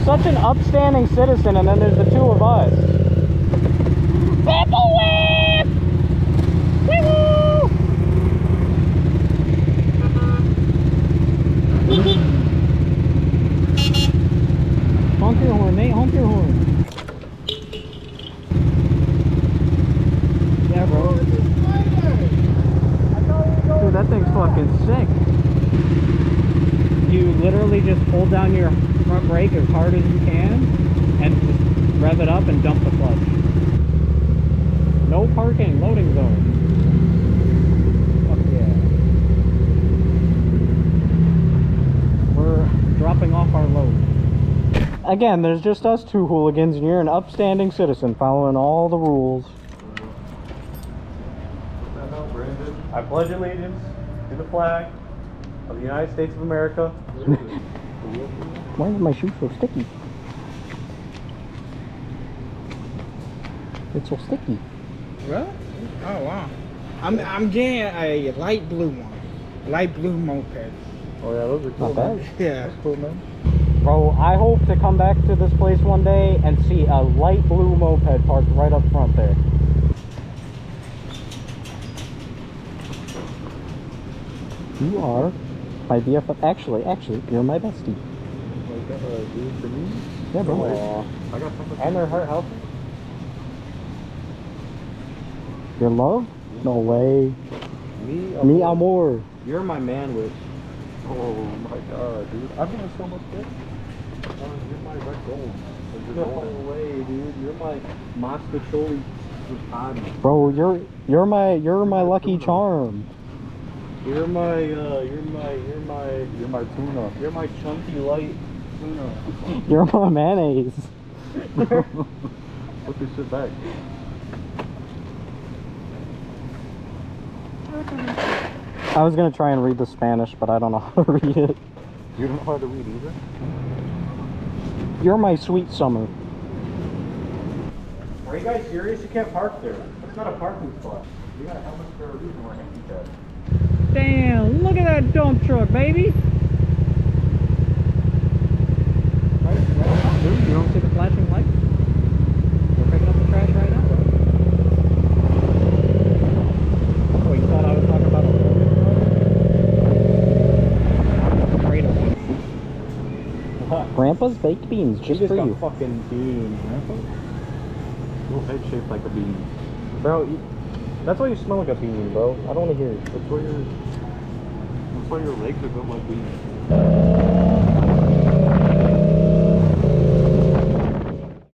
such an upstanding citizen, and then there's the two of us. People whip! Woo! Honk your horn, Nate. Honk your horn. Yeah, bro. Dude, that thing's fucking sick. You literally just hold down your front brake as hard as you can and just rev it up and dump the clutch. No parking, loading zone. Fuck yeah. We're dropping off our load. Again, there's just us two hooligans, and you're an upstanding citizen following all the rules. I pledge allegiance to the flag of the United States of America. Why is my shoe so sticky? It's so sticky. Really? Oh wow. I'm getting a light blue one. Light blue moped. Oh yeah, those are cool. Not bad. Yeah. That's cool, man. Bro, I hope to come back to this place one day and see a light blue moped parked right up front there. You are my BFF. Actually, you're my bestie. Like that, dude, for me? Yeah, bro. Aww. I got something. And their heart healthy. Your love? No way. Me amor. You're my man with. Oh my god, dude. I've been in so much shit. You're my red gold. No way, dude. You're my Moscacholi Bugatti. Bro, you're my lucky charm. You're my tuna. You're my chunky light tuna. You're my mayonnaise. Put this shit back. I was gonna try and read the Spanish, but I don't know how to read it. You don't know how to read either? You're my sweet summer. Are you guys serious? You can't park there. It's not a parking spot. You got helmets for a reason. We're handicapped. Damn, look at that dump truck, baby. Dude, you don't see the flashing lights? We're picking up the trash right now. Oh, you thought I was talking about a Logan? Great one. Grandpa's baked beans, just for you. Fucking bean, Grandpa. Your head shaped like a bean. Bro, that's why you smell like a bean, bro. I don't want to hear it. That's why your legs are built like beans.